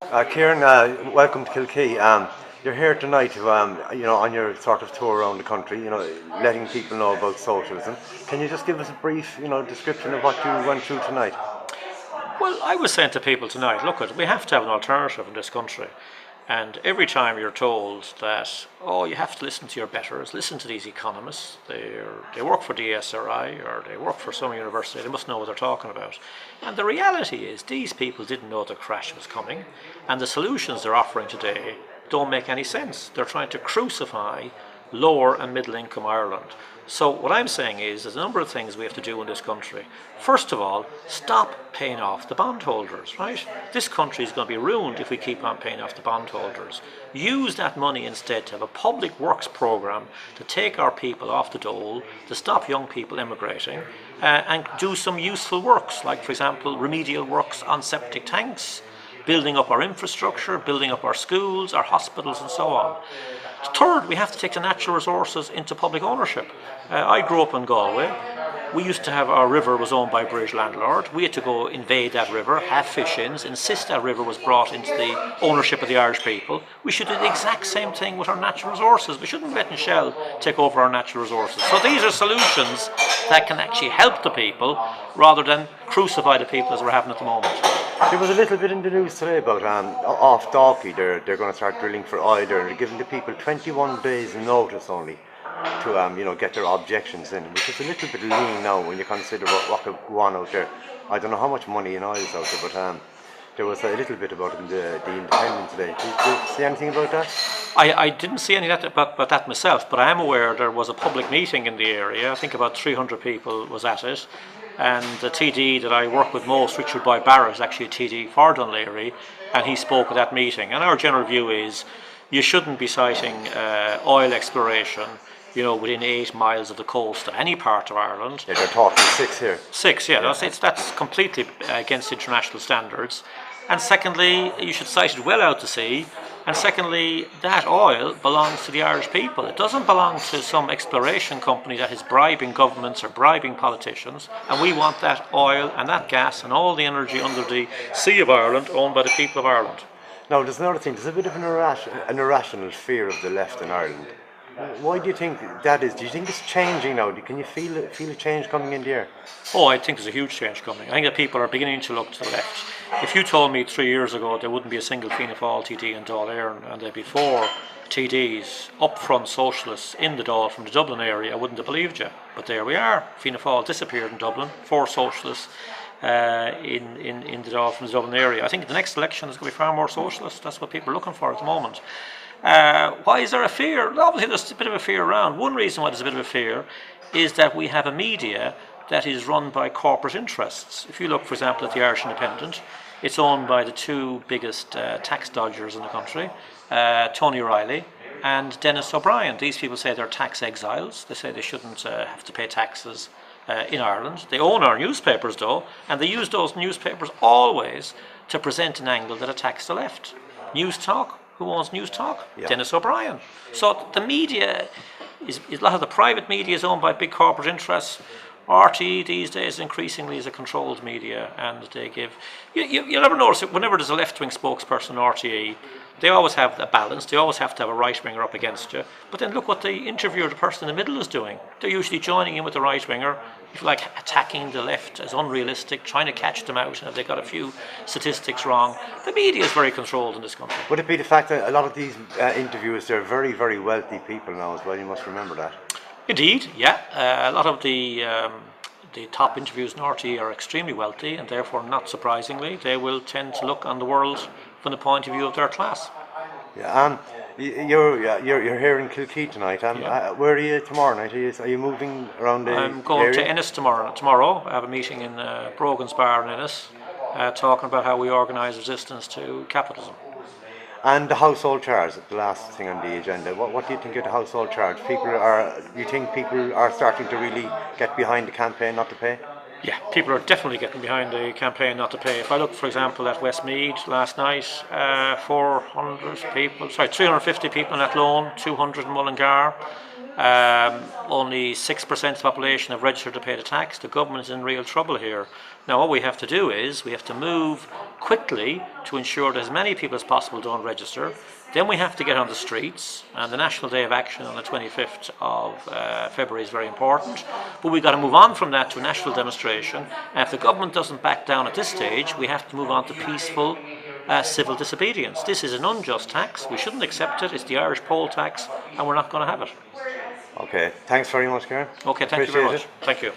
Kieran, welcome to Kilkee. You're here tonight, on your sort of tour around the country, letting people know about socialism. Can you just give us a brief, description of what you went through tonight? Well, I was saying to people tonight, look, we have to have an alternative in this country. And every time you're told that, oh, you have to listen to your betters, listen to these economists, they work for the SRI or they work for some university, they must know what they're talking about. And the reality is these people didn't know the crash was coming, and the solutions they're offering today don't make any sense. They're trying to crucify lower and middle income Ireland. So what I'm saying is there's a number of things we have to do in this country. First of all, stop paying off the bondholders, right? This country is going to be ruined if we keep on paying off the bondholders. Use that money instead to have a public works programme to take our people off the dole, to stop young people emigrating, and do some useful works, like for example remedial works on septic tanks, building up our infrastructure, building up our schools, our hospitals and so on. Third, we have to take the natural resources into public ownership. I grew up in Galway. We used to have, our river was owned by a British landlord. We had to go invade that river, have fish-ins, insist that river was brought into the ownership of the Irish people. We should do the exact same thing with our natural resources. We shouldn't let Shell take over our natural resources. So these are solutions that can actually help the people rather than crucify the people as we're having at the moment. There was a little bit in the news today about off Dalkey. They're going to start drilling for oil there, and they're giving the people 21 days notice only to get their objections in, which is a little bit lean now when you consider what could go on out there. I don't know how much money in oil is out there, but there was a little bit about it in the Independent today. Did you see anything about that? I didn't see any of that, about that myself, but I am aware there was a public meeting in the area. I think about 300 people was at it, and the TD that I work with most, Richard Boyd Barrett, is actually a TD for Dunleary, and he spoke at that meeting. And our general view is you shouldn't be citing oil exploration within 8 miles of the coast of any part of Ireland. Yeah, they're talking 6 here. 6, yeah. That's completely against international standards. And secondly, you should cite it well out to sea. And secondly, that oil belongs to the Irish people. It doesn't belong to some exploration company that is bribing governments or bribing politicians. And we want that oil and that gas and all the energy under the sea of Ireland owned by the people of Ireland. Now, there's another thing. There's a bit of an irrational fear of the left in Ireland. Why do you think that is? Do you think it's changing now? Can you feel a change coming in the air? Oh, I think there's a huge change coming. I think that people are beginning to look to the left. If you told me 3 years ago there wouldn't be a single Fianna Fáil TD in Dáil Éireann and there'd be 4 TDs, upfront socialists in the Dáil from the Dublin area, I wouldn't have believed you. But there we are. Fianna Fáil disappeared in Dublin, 4 socialists in the Dáil from the Dublin area. I think the next election is going to be far more socialist. That's what people are looking for at the moment. Why is there a fear? Obviously there's a bit of a fear around. One reason why there's a bit of a fear is that we have a media that is run by corporate interests. If you look, for example, at the Irish Independent, it's owned by the 2 biggest tax dodgers in the country, Tony O'Reilly and Dennis O'Brien. These people say they're tax exiles. They say they shouldn't have to pay taxes in Ireland. They own our newspapers though, and they use those newspapers always to present an angle that attacks the left. News Talk. Who owns News Talk? Yeah. Dennis O'Brien. So the media, a lot of the private media is owned by big corporate interests. RTE these days increasingly is a controlled media, and they give... You'll never notice it, whenever there's a left-wing spokesperson in RTE, they always have a balance, they always have to have a right-winger up against you. But then look what the interviewer, the person in the middle, is doing. They're usually joining in with the right-winger, if you like, attacking the left as unrealistic, trying to catch them out, and if they got a few statistics wrong. The media is very controlled in this country. Would it be the fact that a lot of these interviewers, they're very, very wealthy people now as well? You must remember that. Indeed, yeah. A lot of the top interviews in RTE are extremely wealthy, and therefore, not surprisingly, they will tend to look on the world from the point of view of their class. Yeah, you're here in Kilkee tonight. Yeah. Where are you tomorrow night? Are you moving around the I'm going area? to Ennis tomorrow. I have a meeting in Brogan's Bar in Ennis, talking about how we organise resistance to capitalism. And the household charge, the last thing on the agenda. What do you think of the household charge? Do you think people are starting to really get behind the campaign not to pay? Yeah, people are definitely getting behind the campaign not to pay. If I look, for example, at Westmeath last night, 350 people in Athlone, 200 in Mullingar. Only 6% of the population have registered to pay the tax. The government is in real trouble here. Now what we have to do is we have to move quickly to ensure that as many people as possible don't register. Then we have to get on the streets, and the National Day of Action on the 25th of February is very important. But we've got to move on from that to a national demonstration. And if the government doesn't back down at this stage, we have to move on to peaceful civil disobedience. This is an unjust tax. We shouldn't accept it. It's the Irish poll tax, and we're not going to have it. Okay, thanks very much, Kieran. Okay, thank you very much. Thank you.